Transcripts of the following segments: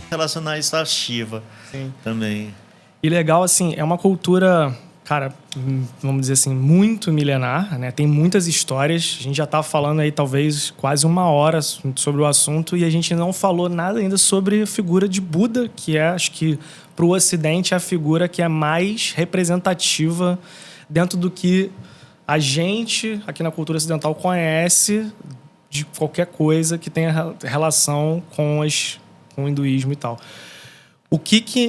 relacionar isso a Shiva. Sim. Também. E legal, assim, é uma cultura, cara, vamos dizer assim, muito milenar, né? Tem muitas histórias. A gente já tá falando aí, talvez, quase uma hora sobre o assunto e a gente não falou nada ainda sobre a figura de Buda, que é, acho que, para o Ocidente, a figura que é mais representativa dentro do que a gente, aqui na cultura ocidental, conhece de qualquer coisa que tenha relação com o hinduísmo e tal.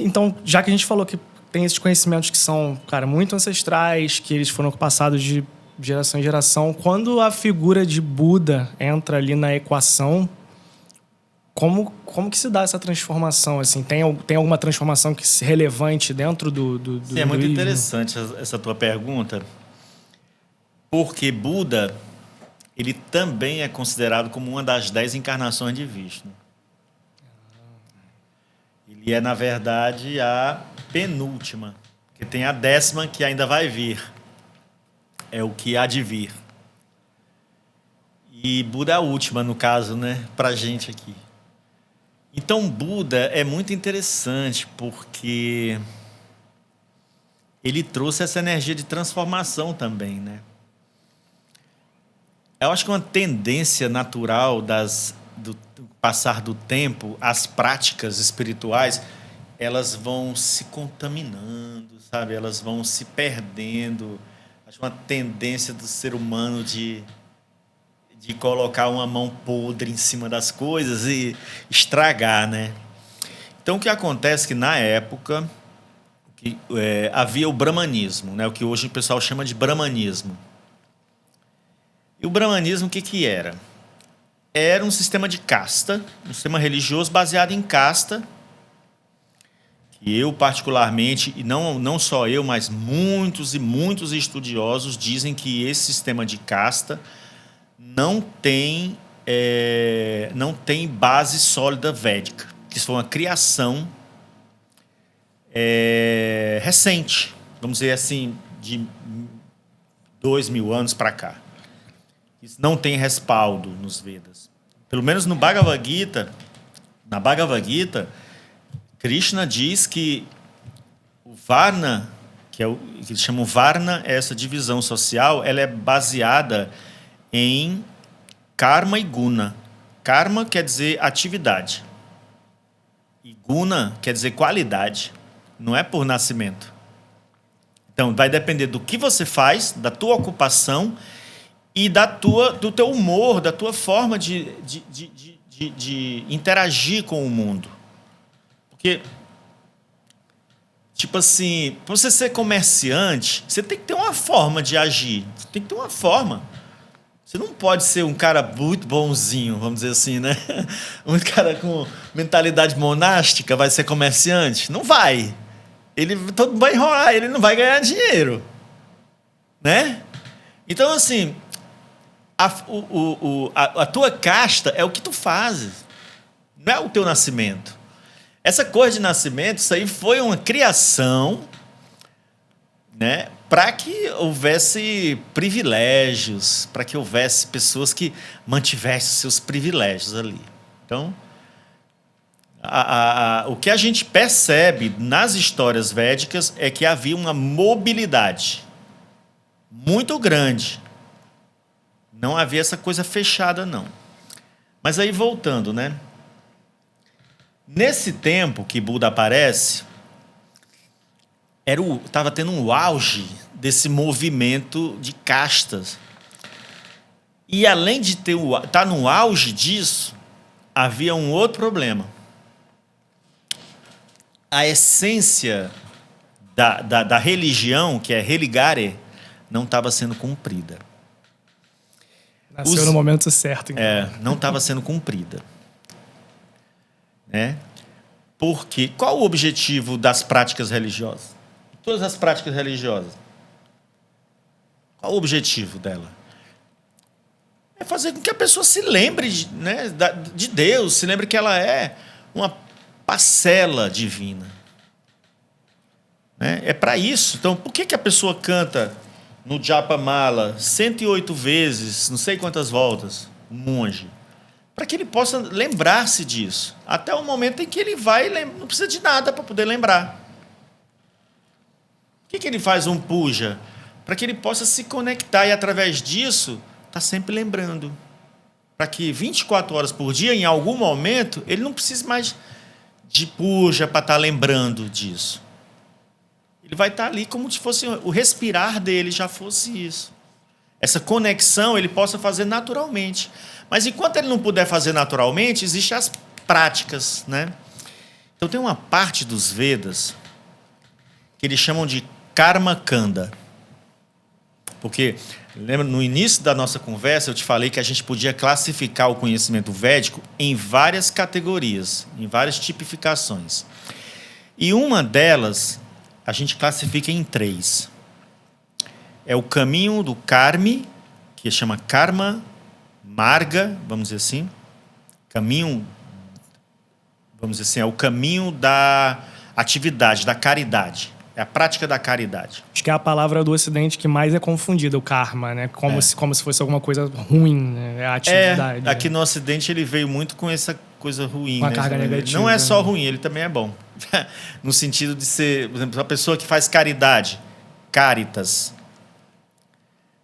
Então, já que a gente falou que tem esses conhecimentos que são, cara, muito ancestrais, que eles foram passados de geração em geração, quando a figura de Buda entra ali na equação, como que se dá essa transformação? Assim, tem alguma transformação relevante dentro do Sim, é muito interessante essa tua pergunta, porque Buda, ele também é considerado como uma das 10 encarnações de Vishnu. Ele é, na verdade, a penúltima, porque tem a 10ª que ainda vai vir. É o que há de vir. E Buda é a última, no caso, né? Pra gente aqui. Então, Buda é muito interessante porque ele trouxe essa energia de transformação também, né? Eu acho que uma tendência natural do passar do tempo, as práticas espirituais, elas vão se contaminando, sabe? Elas vão se perdendo. Acho uma tendência do ser humano de colocar uma mão podre em cima das coisas e estragar, né? Então, o que acontece é que, na época, havia o brahmanismo, né? O que hoje o pessoal chama de brahmanismo. E o brahmanismo, o que era? Era um sistema de casta, um sistema religioso baseado em casta, que eu, particularmente, e não só eu, mas muitos e muitos estudiosos dizem que esse sistema de casta não tem base sólida védica, que isso foi uma criação recente, vamos dizer assim, de 2.000 anos para cá. Isso não tem respaldo nos Vedas. Pelo menos no Bhagavad Gita, na Bhagavad Gita, Krishna diz que o Varna, que eles chamam Varna, essa divisão social, ela é baseada em karma e guna. Karma quer dizer atividade. E guna quer dizer qualidade. Não é por nascimento. Então, vai depender do que você faz, da tua ocupação e do teu humor, da tua forma de interagir com o mundo. Porque, tipo assim, para você ser comerciante, você tem que ter uma forma de agir. Você tem que ter uma forma. Você não pode ser um cara muito bonzinho, vamos dizer assim, né? Um cara com mentalidade monástica vai ser comerciante? Não vai. Todo mundo vai enrolar, ele não vai ganhar dinheiro. Né? Então, assim, a tua casta é o que tu fazes. Não é o teu nascimento. Essa coisa de nascimento, isso aí foi uma criação, né, para que houvesse privilégios, para que houvesse pessoas que mantivessem seus privilégios ali. Então, o que a gente percebe nas histórias védicas é que havia uma mobilidade muito grande. Não havia essa coisa fechada, não. Mas aí, voltando, né? Nesse tempo que Buda aparece, estava tendo um auge desse movimento de castas. E além de estar no auge disso, havia um outro problema. A essência da religião, que é religare, não estava sendo cumprida. Nasceu no momento certo. Então. Não estava sendo cumprida. Né? Porque qual o objetivo das práticas religiosas? Todas as práticas religiosas. Qual o objetivo dela? É fazer com que a pessoa se lembre de Deus, se lembre que ela é uma parcela divina. Né? É para isso. Então, por que a pessoa canta no Japa Mala 108 vezes, não sei quantas voltas, um monge? para que ele possa lembrar-se disso. Até o momento em que ele não precisa de nada para poder lembrar. Por que ele faz um puja? Para que ele possa se conectar e, através disso, estar sempre lembrando. Para que 24 horas por dia, em algum momento, ele não precise mais de puja para estar lembrando disso. Ele vai estar ali como se fosse o respirar dele já fosse isso. Essa conexão ele possa fazer naturalmente. Mas enquanto ele não puder fazer naturalmente, existem as práticas, né? Então tem uma parte dos Vedas que eles chamam de Karma Kanda. Porque, lembra, no início da nossa conversa, eu te falei que a gente podia classificar o conhecimento védico em várias categorias, em várias tipificações. E uma delas, a gente classifica em 3. É o caminho do Karmi, que chama Karma Marga, vamos dizer assim. Caminho, vamos dizer assim, é o caminho da atividade, da caridade. É a prática da caridade. Acho que é a palavra do Ocidente que mais é confundida, o karma, né? Como se fosse alguma coisa ruim, né? A atividade. Aqui no Ocidente ele veio muito com essa coisa ruim. Uma né? carga negativa. Não é só ruim, ele também é bom. No sentido de ser, por exemplo, a pessoa que faz caridade, caritas,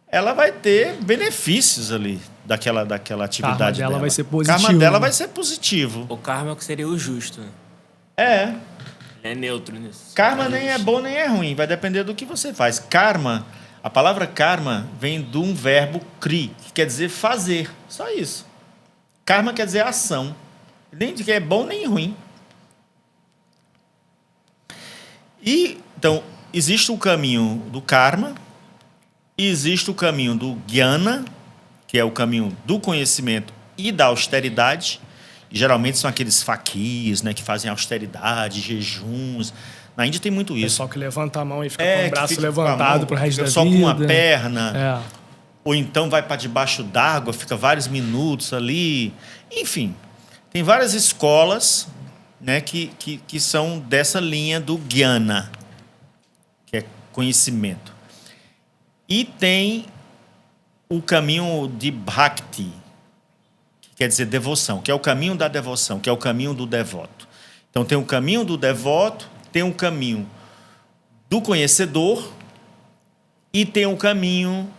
ela vai ter benefícios ali daquela atividade dela. O karma dela vai ser positivo. O karma dela vai ser positivo. O karma é o que seria o justo. É. É neutro nisso. Karma nem é bom nem é ruim, vai depender do que você faz. Karma, a palavra karma vem de um verbo kri, que quer dizer fazer, só isso. Karma quer dizer ação, nem de que é bom nem ruim. E então existe o caminho do karma, e existe o caminho do jnana, que é o caminho do conhecimento e da austeridade. Geralmente são aqueles faquirs, né, que fazem austeridade, jejuns. Na Índia tem muito isso. Pessoal que levanta a mão e fica com o braço fica levantado pro resto da vida. Só com uma perna. É. Ou então vai para debaixo d'água, fica vários minutos ali. Enfim, tem várias escolas, né, que são dessa linha do jnana, que é conhecimento. E tem o caminho de bhakti, quer dizer devoção, que é o caminho da devoção, que é o caminho do devoto. Então tem o caminho do devoto, tem o caminho do conhecedor e tem o caminho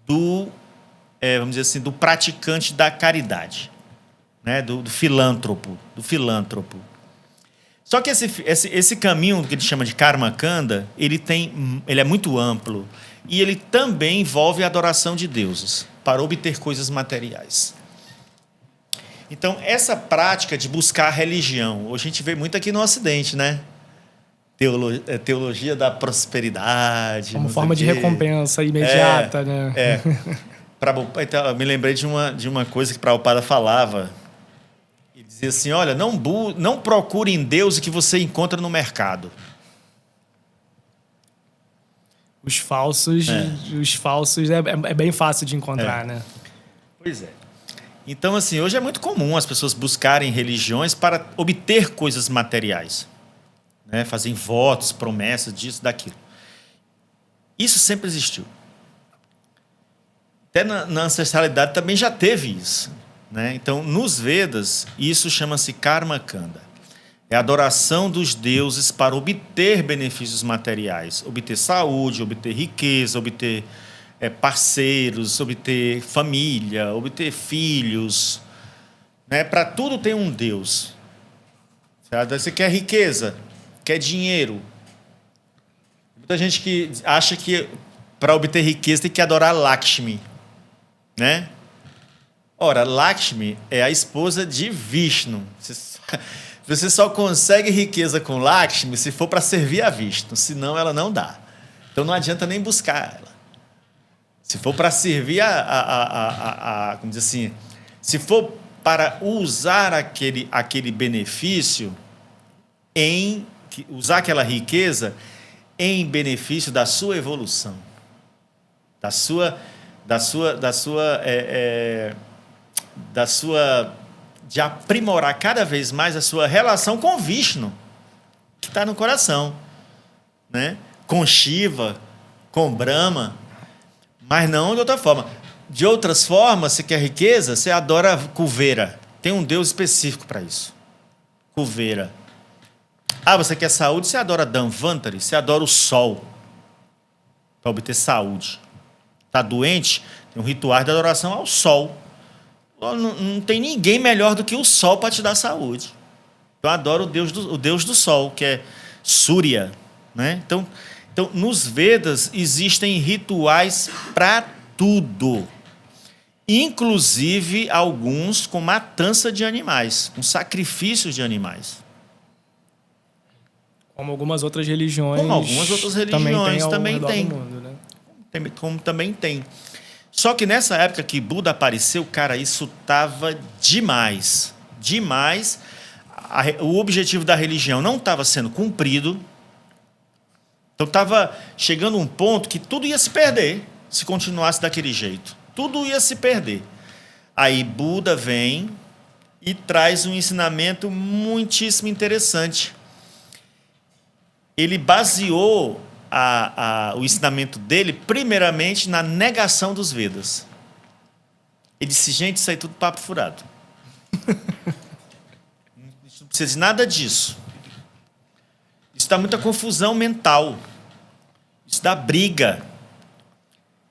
do, vamos dizer assim, do praticante da caridade, né? do filântropo. Só que esse caminho que ele chama de Karma Kanda, ele é muito amplo e ele também envolve a adoração de deuses para obter coisas materiais. Então, essa prática de buscar a religião, hoje a gente vê muito aqui no Ocidente, né? Teologia da prosperidade. Como forma de recompensa imediata, né? Então, eu me lembrei de uma coisa que Prabhupada falava. Ele dizia assim, olha, não procure em Deus o que você encontra no mercado. Os falsos é bem fácil de encontrar, né? Pois é. Então, assim, hoje é muito comum as pessoas buscarem religiões para obter coisas materiais, né? Fazem votos, promessas, disso, daquilo. Isso sempre existiu. Até na ancestralidade também já teve isso, né? Então, nos Vedas, isso chama-se Karma Kanda. É a adoração dos deuses para obter benefícios materiais. Obter saúde, obter riqueza, obter parceiros, obter família, obter filhos. Né? Para tudo tem um Deus. Você quer riqueza, quer dinheiro. Muita gente que acha que para obter riqueza tem que adorar Lakshmi. Né? Ora, Lakshmi é a esposa de Vishnu. Você só consegue riqueza com Lakshmi se for para servir a Vishnu, senão ela não dá. Então não adianta nem buscar ela. Se for para servir como dizer assim, se for para usar aquele benefício usar aquela riqueza em benefício da sua evolução, de aprimorar cada vez mais a sua relação com Vishnu, que está no coração, né? Com Shiva, com Brahma, mas não de outra forma. De outras formas, você quer riqueza, você adora Kuvera. Tem um deus específico para isso. Kuvera. Ah, você quer saúde, você adora Dhanvantari, você adora o sol para obter saúde. Está doente, tem um ritual de adoração ao sol. Não tem ninguém melhor do que o sol para te dar saúde. Eu adoro o deus do sol, que é Surya. Né? Então, nos Vedas existem rituais para tudo. Inclusive alguns com matança de animais, com sacrifícios de animais. Como algumas outras religiões. Como algumas outras religiões também tem. Mundo, né? Como também tem. Só que nessa época que Buda apareceu, cara, isso estava demais. Demais. O objetivo da religião não estava sendo cumprido. Então estava chegando um ponto que tudo ia se perder se continuasse daquele jeito. Tudo ia se perder. Aí Buda vem e traz um ensinamento muitíssimo interessante. Ele baseou o ensinamento dele, primeiramente, na negação dos Vedas. Ele disse, gente, isso aí é tudo papo furado. Não precisa de nada disso. Isso dá muita confusão mental. Isso dá briga.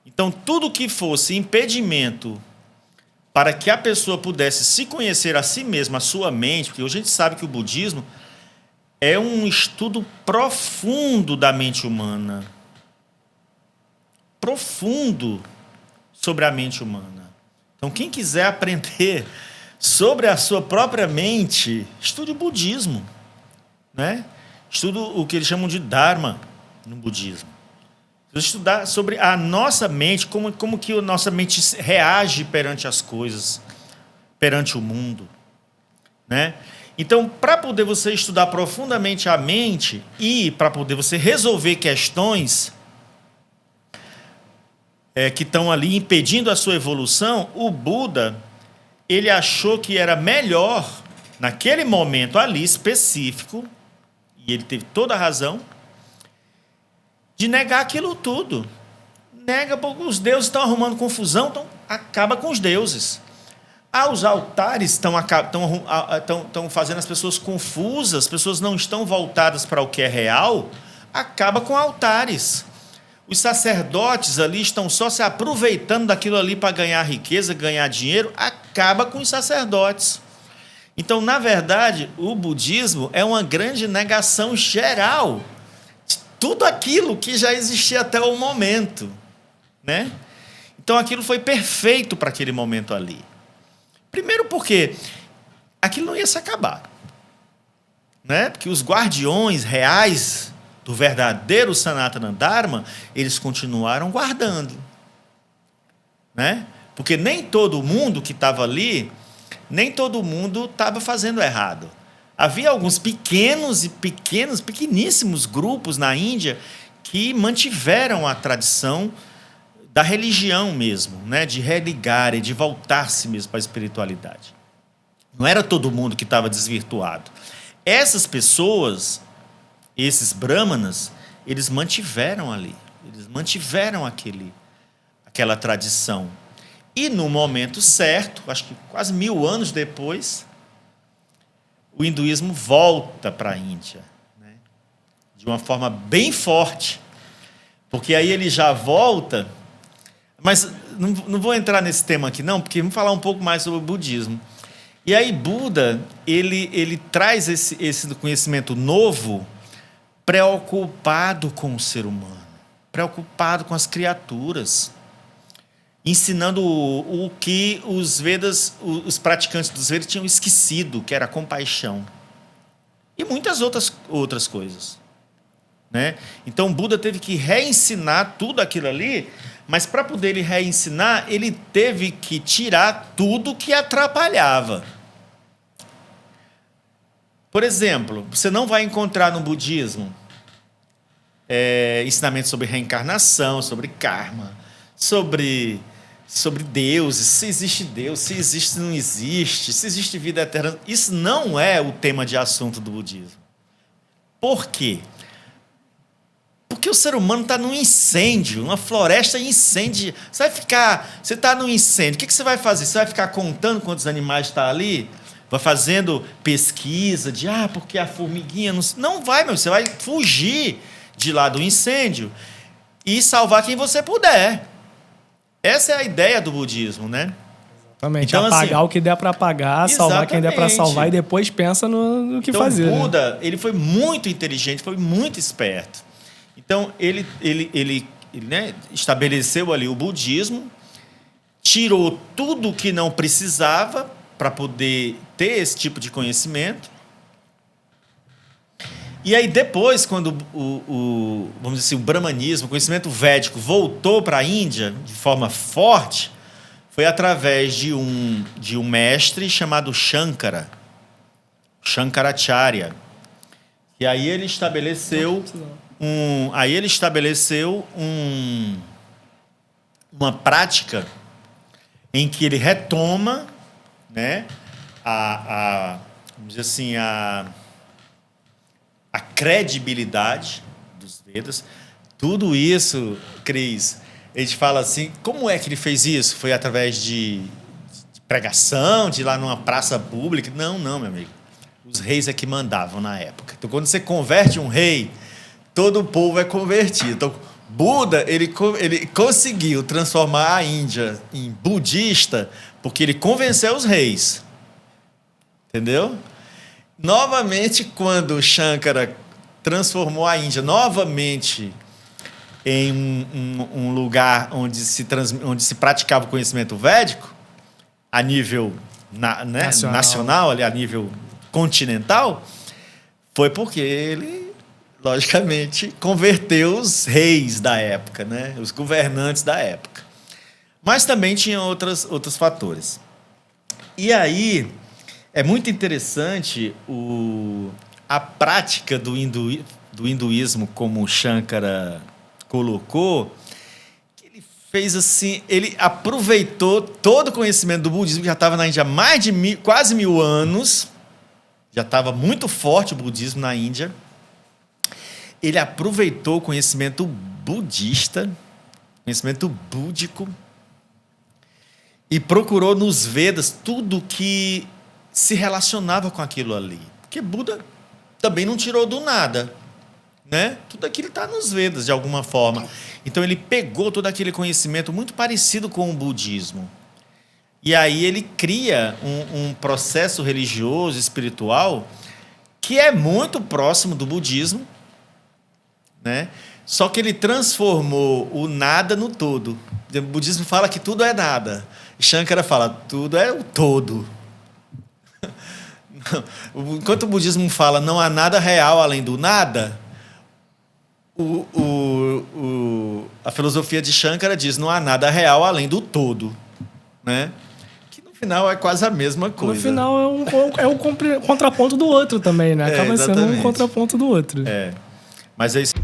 Então, tudo que fosse impedimento para que a pessoa pudesse se conhecer a si mesma, a sua mente, porque hoje a gente sabe que o budismo é um estudo profundo da mente humana. Profundo sobre a mente humana. Então, quem quiser aprender sobre a sua própria mente, estude o budismo. Né? Estude o que eles chamam de Dharma no budismo. Estudar sobre a nossa mente, como que a nossa mente reage perante as coisas, perante o mundo. Né? Então, para poder você estudar profundamente a mente e para poder você resolver questões que estão ali impedindo a sua evolução, o Buda, ele achou que era melhor, naquele momento ali específico, e ele teve toda a razão, de negar aquilo tudo. Nega porque os deuses estão arrumando confusão, então acaba com os deuses. Os altares estão fazendo as pessoas confusas, as pessoas não estão voltadas para o que é real, acaba com altares. Os sacerdotes ali estão só se aproveitando daquilo ali para ganhar riqueza, ganhar dinheiro, acaba com os sacerdotes. Então, na verdade, o budismo é uma grande negação geral de tudo aquilo que já existia até o momento. Né? Então, aquilo foi perfeito para aquele momento ali. Primeiro porque aquilo não ia se acabar. Né? Porque os guardiões reais do verdadeiro Sanatana Dharma, eles continuaram guardando. Né? Porque nem todo mundo que estava ali, nem todo mundo estava fazendo errado. Havia alguns pequeníssimos grupos na Índia que mantiveram a tradição da religião mesmo, né? De religar e de voltar-se mesmo para a espiritualidade. Não era todo mundo que estava desvirtuado. Essas pessoas, esses brahmanas, eles mantiveram ali, eles mantiveram aquela tradição. E no momento certo, acho que quase 1000 anos depois, o hinduísmo volta para a Índia, né? De uma forma bem forte, porque aí ele já volta. Mas não vou entrar nesse tema aqui, não, porque vamos falar um pouco mais sobre o budismo. E aí Buda, ele traz esse conhecimento novo, preocupado com o ser humano, preocupado com as criaturas, ensinando o que os Vedas, os praticantes dos Vedas tinham esquecido, que era a compaixão. E muitas outras coisas. Né? Então Buda teve que reensinar tudo aquilo ali, mas para poder ele reensinar, ele teve que tirar tudo que atrapalhava. Por exemplo, você não vai encontrar no budismo ensinamentos sobre reencarnação, sobre karma, sobre deuses, se existe Deus, se existe não existe, se existe vida eterna. Isso não é o tema de assunto do budismo. Por quê? Porque Porque o ser humano está num incêndio, uma floresta incêndio. Você está num incêndio, o que você vai fazer? Você vai ficar contando quantos animais estão ali? Vai fazendo pesquisa de, porque a formiguinha... Não vai, meu, você vai fugir de lá do incêndio e salvar quem você puder. Essa é a ideia do budismo, né? Exatamente. Então, apagar assim, o que der para apagar, salvar quem der para salvar e depois pensa no que fazer. Então, Buda, ele foi muito inteligente, foi muito esperto. Então, ele né, estabeleceu ali o budismo, tirou tudo que não precisava para poder ter esse tipo de conhecimento. E aí depois, quando vamos dizer assim, o brahmanismo, o conhecimento védico, voltou para a Índia de forma forte, foi através de um mestre chamado Shankara, Shankaracharya. E aí ele estabeleceu uma prática em que ele retoma, né, vamos dizer assim, a credibilidade dos Vedas. Tudo isso, Cris, a gente fala assim, como é que ele fez isso? Foi através de pregação, de ir lá numa praça pública? Não, meu amigo. Os reis é que mandavam na época. Então, quando você converte um rei, todo o povo é convertido. Então, Buda, ele conseguiu transformar a Índia em budista porque ele convenceu os reis. Entendeu? Novamente, quando Shankara transformou a Índia novamente em um lugar onde se praticava o conhecimento védico, a nível nacional, ali, a nível continental, foi porque ele, logicamente, converteu os reis da época, né? Os governantes da época. Mas também tinha outros fatores. E aí, é muito interessante a prática do hinduísmo, como Shankara colocou, que ele fez assim, ele aproveitou todo o conhecimento do budismo, que já estava na Índia há mais de quase 1000 anos, já estava muito forte o budismo na Índia. Ele aproveitou o conhecimento budista, conhecimento búdico, e procurou nos Vedas tudo que se relacionava com aquilo ali. Porque Buda também não tirou do nada, né? Tudo aquilo está nos Vedas, de alguma forma. Então, ele pegou todo aquele conhecimento muito parecido com o budismo. E aí ele cria um processo religioso, espiritual, que é muito próximo do budismo, né? Só que ele transformou o nada no todo. O budismo fala que tudo é nada. Shankara fala, tudo é o todo. Enquanto o budismo fala não há nada real além do nada, a filosofia de Shankara diz não há nada real além do todo, né? Que no final é quase a mesma coisa. No final é um contraponto do outro também, né? Acaba sendo um contraponto do outro. Mas é isso.